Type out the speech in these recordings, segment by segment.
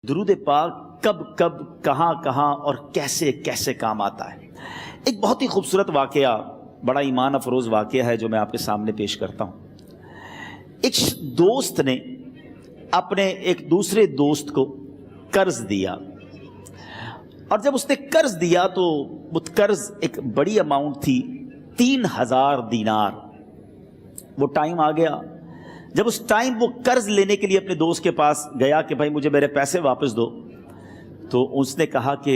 درود پاک کب کب کہاں کہاں اور کیسے کیسے کام آتا ہے۔ ایک بہت ہی خوبصورت واقعہ، بڑا ایمان افروز واقعہ ہے جو میں آپ کے سامنے پیش کرتا ہوں۔ ایک دوست نے اپنے ایک دوسرے دوست کو قرض دیا، اور جب اس نے قرض دیا تو وہ قرض ایک بڑی اماؤنٹ تھی، 3000 دینار۔ وہ ٹائم آ گیا جب اس ٹائم وہ قرض لینے کے لیے اپنے دوست کے پاس گیا کہ بھائی مجھے میرے پیسے واپس دو، تو اس نے کہا کہ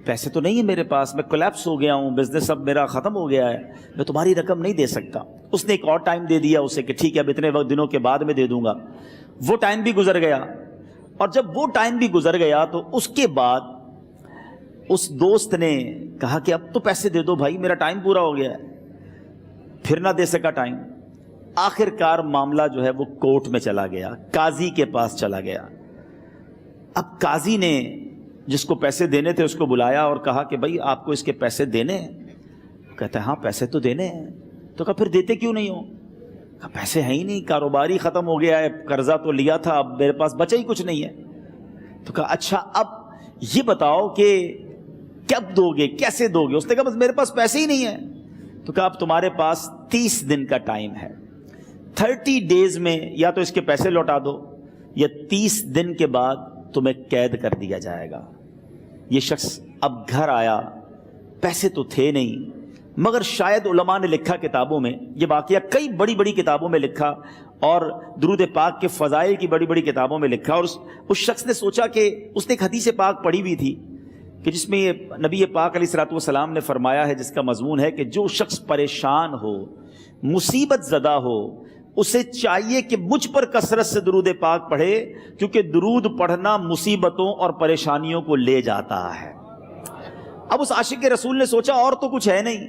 پیسے تو نہیں ہے میرے پاس، میں کولیپس ہو گیا ہوں، بزنس اب میرا ختم ہو گیا ہے، میں تمہاری رقم نہیں دے سکتا۔ اس نے ایک اور ٹائم دے دیا اسے کہ ٹھیک ہے اب اتنے وقت دنوں کے بعد میں دے دوں گا۔ وہ ٹائم بھی گزر گیا، اور جب وہ ٹائم بھی گزر گیا تو اس کے بعد اس دوست نے کہا کہ اب تو پیسے دے دو بھائی، میرا ٹائم پورا ہو گیا ہے۔ پھر نہ دے سکا ٹائم۔ آخر کار معاملہ جو ہے وہ کورٹ میں چلا گیا، قاضی کے پاس چلا گیا۔ اب قاضی نے جس کو پیسے دینے تھے اس کو بلایا اور کہا کہ بھائی آپ کو اس کے پیسے دینے ہیں؟ کہتا ہے ہاں پیسے تو دینے ہیں۔ تو کہا پھر دیتے کیوں نہیں ہو؟ کہا پیسے ہیں ہی نہیں، کاروبار ہی ختم ہو گیا ہے، قرضہ تو لیا تھا، اب میرے پاس بچا ہی کچھ نہیں ہے۔ تو کہا اچھا اب یہ بتاؤ کہ کب دو گے، کیسے دو گے؟ اس نے کہا بس میرے پاس پیسے ہی نہیں ہیں۔ تو کہا اب تمہارے پاس 30 دن کا ٹائم ہے، 30 ڈیز میں یا تو اس کے پیسے لوٹا دو یا 30 دن کے بعد تمہیں قید کر دیا جائے گا۔ یہ شخص اب گھر آیا، پیسے تو تھے نہیں، مگر شاید علماء نے لکھا کتابوں میں، یہ واقعہ کئی بڑی بڑی کتابوں میں لکھا اور درود پاک کے فضائل کی بڑی بڑی کتابوں میں لکھا، اور اس شخص نے سوچا کہ اس نے ایک حدیث پاک پڑھی ہوئی تھی کہ جس میں یہ نبی پاک علیہ الصلوۃ والسلام نے فرمایا ہے، جس کا مضمون ہے کہ جو شخص پریشان ہو، مصیبت زدہ ہو، اسے چاہیے کہ مجھ پر کثرت سے درود پاک پڑھے، کیونکہ درود پڑھنا مصیبتوں اور پریشانیوں کو لے جاتا ہے۔ اب اس عاشق رسول نے سوچا اور تو کچھ ہے نہیں،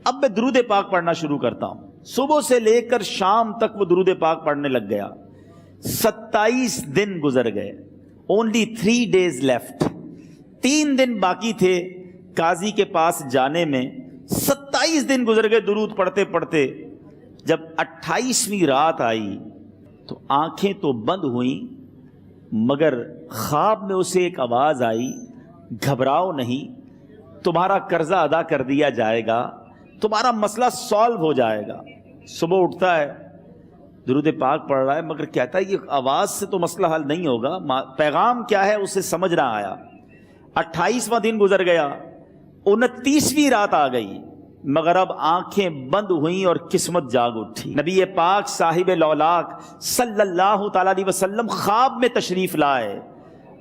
اب میں درود پاک پڑھنا شروع کرتا ہوں۔ صبح سے لے کر شام تک وہ درود پاک پڑھنے لگ گیا۔ 27 دن گزر گئے، only 3 days left، 3 دن باقی تھے قاضی کے پاس جانے میں۔ 27 دن گزر گئے درود پڑھتے پڑھتے۔ جب 28ویں رات آئی تو آنکھیں تو بند ہوئیں، مگر خواب میں اسے ایک آواز آئی، گھبراؤ نہیں، تمہارا قرضہ ادا کر دیا جائے گا، تمہارا مسئلہ سالو ہو جائے گا۔ صبح اٹھتا ہے، درود پاک پڑھ رہا ہے، مگر کہتا ہے یہ آواز سے تو مسئلہ حل نہیں ہوگا، پیغام کیا ہے اسے سمجھ نہ آیا۔ 28واں دن گزر گیا، 29ویں رات آ گئی، مگر اب آنکھیں بند ہوئیں اور قسمت جاگ اٹھی۔ نبی پاک صاحب لولاک صلی اللہ تعالیٰ علیہ وسلم خواب میں تشریف لائے،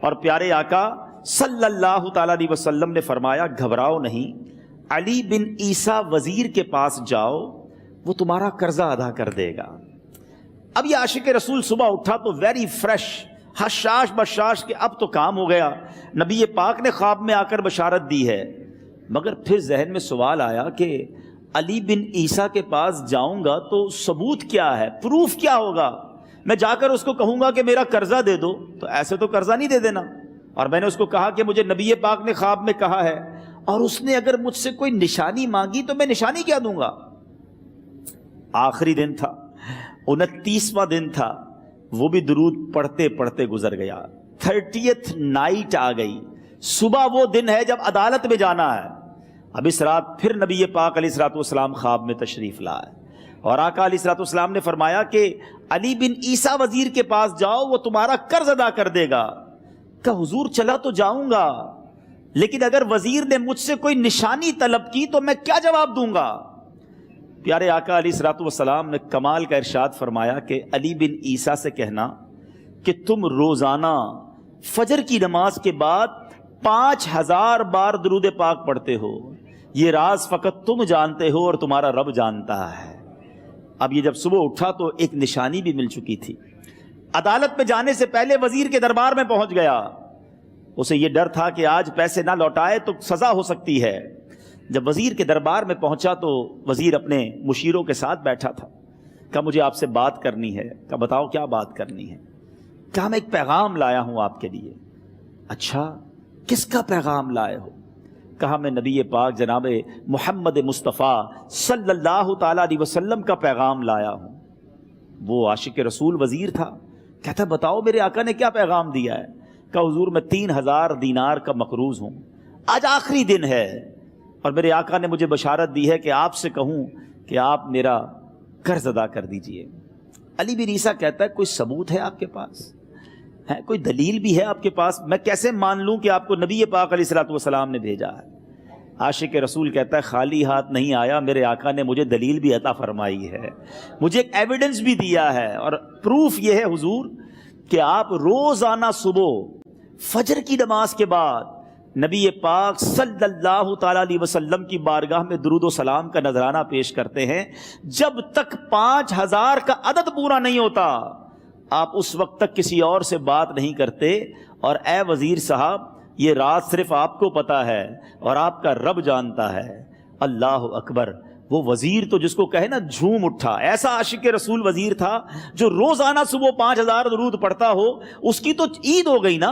اور پیارے آقا صلی اللہ تعالیٰ علیہ وسلم نے فرمایا گھبراؤ نہیں، علی بن عیسیٰ وزیر کے پاس جاؤ، وہ تمہارا قرضہ ادا کر دے گا۔ اب یہ عاشق رسول صبح اٹھا تو ویری فریش، حشاش بشاش کہ اب تو کام ہو گیا، نبی پاک نے خواب میں آ کر بشارت دی ہے۔ مگر پھر ذہن میں سوال آیا کہ علی بن عیسیٰ کے پاس جاؤں گا تو ثبوت کیا ہے، پروف کیا ہوگا؟ میں جا کر اس کو کہوں گا کہ میرا قرضہ دے دو، تو ایسے تو قرضہ نہیں دے دینا، اور میں نے اس کو کہا کہ مجھے نبی پاک نے خواب میں کہا ہے، اور اس نے اگر مجھ سے کوئی نشانی مانگی تو میں نشانی کیا دوں گا؟ آخری دن تھا، 29واں دن تھا، وہ بھی درود پڑھتے پڑھتے گزر گیا۔ 30th نائٹ آ گئی، صبح وہ دن ہے جب عدالت میں جانا ہے۔ اب اس رات پھر نبی پاک علیہ الصلوۃ والسلام خواب میں تشریف لائے، اور آقا علیہ الصلوۃ والسلام نے فرمایا کہ علی بن عیسیٰ وزیر کے پاس جاؤ، وہ تمہارا قرض ادا کر دے گا۔ کہ حضور چلا تو جاؤں گا، لیکن اگر وزیر نے مجھ سے کوئی نشانی طلب کی تو میں کیا جواب دوں گا؟ پیارے آقا علیہ الصلوۃ والسلام نے کمال کا ارشاد فرمایا کہ علی بن عیسیٰ سے کہنا کہ تم روزانہ فجر کی نماز کے بعد 5000 بار درود پاک پڑھتے ہو، یہ راز فقط تم جانتے ہو اور تمہارا رب جانتا ہے۔ اب یہ جب صبح اٹھا تو ایک نشانی بھی مل چکی تھی۔ عدالت میں جانے سے پہلے وزیر کے دربار میں پہنچ گیا، اسے یہ ڈر تھا کہ آج پیسے نہ لوٹائے تو سزا ہو سکتی ہے۔ جب وزیر کے دربار میں پہنچا تو وزیر اپنے مشیروں کے ساتھ بیٹھا تھا۔ کہا مجھے آپ سے بات کرنی ہے۔ کہا بتاؤ کیا بات کرنی ہے؟ کہا میں ایک پیغام لایا ہوں آپ کے لیے۔ اچھا کس کا پیغام لائے ہو؟ کہا میں نبی پاک جناب محمد مصطفیٰ صلی اللہ تعالیٰ علیہ وسلم کا پیغام لایا ہوں۔ وہ عاشق رسول وزیر تھا، کہتا بتاؤ میرے آقا نے کیا پیغام دیا ہے؟ کہ حضور میں 3000 دینار کا مقروض ہوں، آج آخری دن ہے اور میرے آقا نے مجھے بشارت دی ہے کہ آپ سے کہوں کہ آپ میرا قرض ادا کر دیجئے۔ علی بن عیسیٰ کہتا ہے کوئی ثبوت ہے آپ کے پاس؟ ہے کوئی دلیل بھی ہے آپ کے پاس؟ میں کیسے مان لوں کہ آپ کو نبی پاک علیہ الصلوۃ والسلام نے بھیجا ہے؟ عاشق رسول کہتا ہے خالی ہاتھ نہیں آیا، میرے آقا نے مجھے دلیل بھی عطا فرمائی ہے، مجھے ایک ایویڈنس بھی دیا ہے، اور پروف یہ ہے حضور کہ آپ روزانہ صبح فجر کی نماز کے بعد نبی پاک صلی اللہ تعالیٰ علیہ وسلم کی بارگاہ میں درود و سلام کا نذرانہ پیش کرتے ہیں۔ جب تک 5000 کا عدد پورا نہیں ہوتا آپ اس وقت تک کسی اور سے بات نہیں کرتے، اور اے وزیر صاحب یہ رات صرف آپ کو پتا ہے اور آپ کا رب جانتا ہے۔ اللہ اکبر! وہ وزیر تو جس کو کہے نا جھوم اٹھا، ایسا عاشق رسول وزیر تھا جو روزانہ صبح 5000 درود پڑھتا ہو، اس کی تو عید ہو گئی نا۔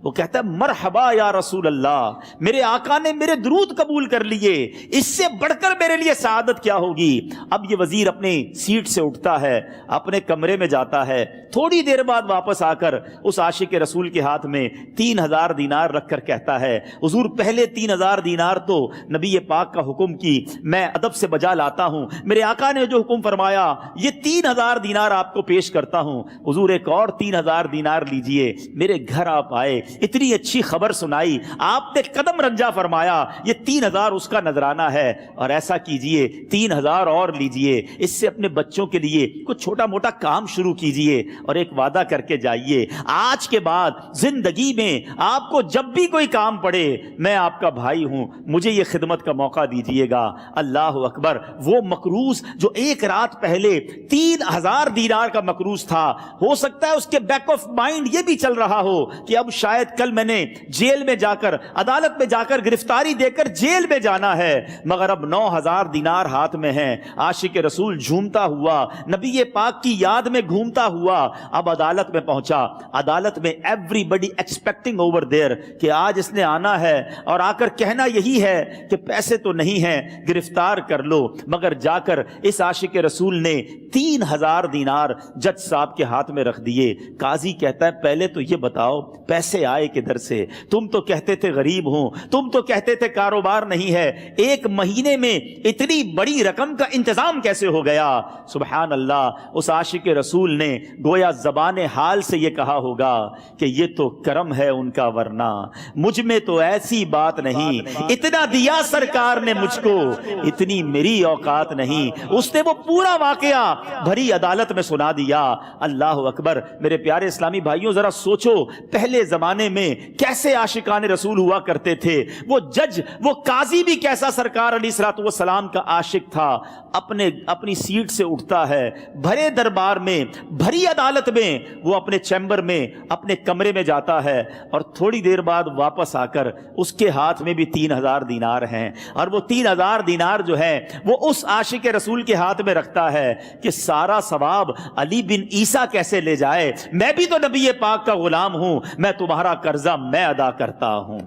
وہ کہتا ہے مرحبا یا رسول اللہ، میرے آقا نے میرے درود قبول کر لیے، اس سے بڑھ کر میرے لیے سعادت کیا ہوگی۔ اب یہ وزیر اپنی سیٹ سے اٹھتا ہے، اپنے کمرے میں جاتا ہے، تھوڑی دیر بعد واپس آ کر اس عاشق رسول کے ہاتھ میں 3000 دینار رکھ کر کہتا ہے حضور پہلے 3000 دینار تو نبی پاک کا حکم کی میں ادب سے بجا لاتا ہوں، میرے آقا نے جو حکم فرمایا یہ 3000 دینار آپ کو پیش کرتا ہوں، حضور ایک اور 3000 دینار لیجئے۔ میرے گھر آپ آئے، اتنی اچھی خبر سنائی، آپ نے قدم رنجا فرمایا، یہ 3000 اس کا نذرانہ ہے، اور ایسا کیجئے 3000 اور لیجئے، اس سے اپنے بچوں کے لیے کچھ چھوٹا موٹا کام شروع کیجئے اور ایک وعدہ کر کے جائیے، آج کے بعد زندگی میں آپ کو جب بھی کوئی کام پڑے میں آپ کا بھائی ہوں، مجھے یہ خدمت کا موقع دیجئے گا۔ اللہ اکبر! وہ مقروض جو ایک رات پہلے 3000 دینار کا مقروض تھا، ہو سکتا ہے اس کے بیک آف مائنڈ یہ بھی چل رہا ہو کہ اب شاید کل میں نے جیل میں جا کر، عدالت میں جا کر گرفتاری دے کر جیل میں جانا ہے، مگر اب 9000 دینار ہاتھ میں ہیں۔ عاشق رسول جھومتا ہوا نبی پاک کی یاد میں گھومتا ہوا اب عدالت میں پہنچا۔ عدالت میں everybody expecting over there کہ آج اس نے آنا ہے اور آ کر کہنا یہی ہے کہ پیسے تو نہیں ہیں، گرفتار کر لو، مگر جا کر اس عاشق رسول نے 3000 دینار جج صاحب کے ہاتھ میں رکھ دیے۔ قاضی کہتا ہے پہلے تو یہ بتاؤ پیسے آئے کدھر سے؟ تم تو کہتے تھے غریب ہوں، تم تو کہتے تھے کاروبار نہیں ہے، ایک مہینے میں اتنی بڑی رقم کا انتظام کیسے ہو گیا؟ سبحان اللہ! اس عاشق رسول نے گویا زبان حال سے یہ کہا ہوگا کہ یہ تو کرم ہے ان کا، ورنہ مجھ میں تو ایسی بات نہیں، اتنا دیا سرکار نے مجھ کو، اتنی میری اوقات نہیں۔ اس نے وہ پورا واقعہ بھری عدالت میں سنا دیا۔ اللہ اکبر! میرے پیارے اسلامی بھائیوں ذرا سوچو پہلے زمانے میں کیسے عاشقان رسول ہوا کرتے تھے، وہ جج، وہ قاضی بھی کیسا سرکار علیہ الصلوۃ والسلام کا عاشق تھا۔ اپنی سیٹ سے اٹھتا ہے، بھرے دربار میں، بھری عدالت میں، وہ اپنے چیمبر میں، اپنے کمرے میں جاتا ہے، اور تھوڑی دیر بعد واپس آ کر اس کے ہاتھ میں بھی 3000 دینار ہیں، اور وہ 3000 دینار جو ہے وہ اس عاشق رسول کے ہاتھ میں رکھتا ہے کہ سارا ثواب علی بن عیسیٰ کیسے لے جائے، میں بھی تو نبی پاک کا غلام ہوں، میں تمہارا قرضہ میں ادا کرتا ہوں۔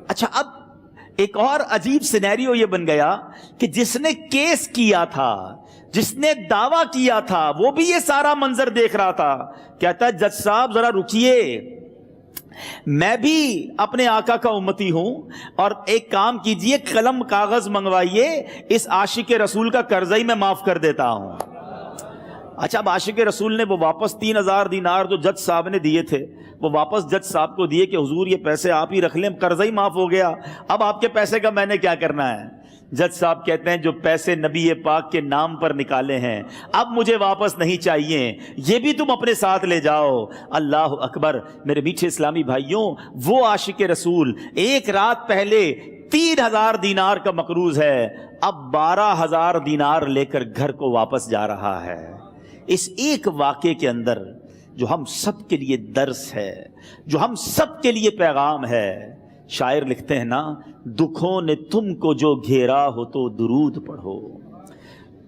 اچھا، اب ایک اور عجیب سینیریو یہ بن گیا کہ جس نے کیس کیا تھا، جس نے دعویٰ کیا تھا، وہ بھی یہ سارا منظر دیکھ رہا تھا۔ کہتا ہے جج صاحب ذرا رکیے، میں بھی اپنے آقا کا امتی ہوں، اور ایک کام کیجئے، قلم کاغذ منگوائیے، اس عاشق رسول کا قرضہ ہی میں معاف کر دیتا ہوں۔ اچھا، اب عاشق رسول نے وہ واپس 3000 دینار جو جج صاحب نے دیے تھے وہ واپس جج صاحب کو دیے کہ حضور یہ پیسے آپ ہی رکھ لیں، قرضہ ہی معاف ہو گیا، اب آپ کے پیسے کا میں نے کیا کرنا ہے؟ جج صاحب کہتے ہیں جو پیسے نبی پاک کے نام پر نکالے ہیں اب مجھے واپس نہیں چاہیے، یہ بھی تم اپنے ساتھ لے جاؤ۔ اللہ اکبر! میرے میٹھے اسلامی بھائیوں، وہ عاشق رسول ایک رات پہلے 3000 دینار کا مقروض ہے، اب 12000 دینار لے کر گھر کو واپس جا رہا ہے۔ اس ایک واقعے کے اندر جو ہم سب کے لیے درس ہے، جو ہم سب کے لیے پیغام ہے، شاعر لکھتے ہیں نا، دکھوں نے تم کو جو گھیرا ہو تو درود پڑھو،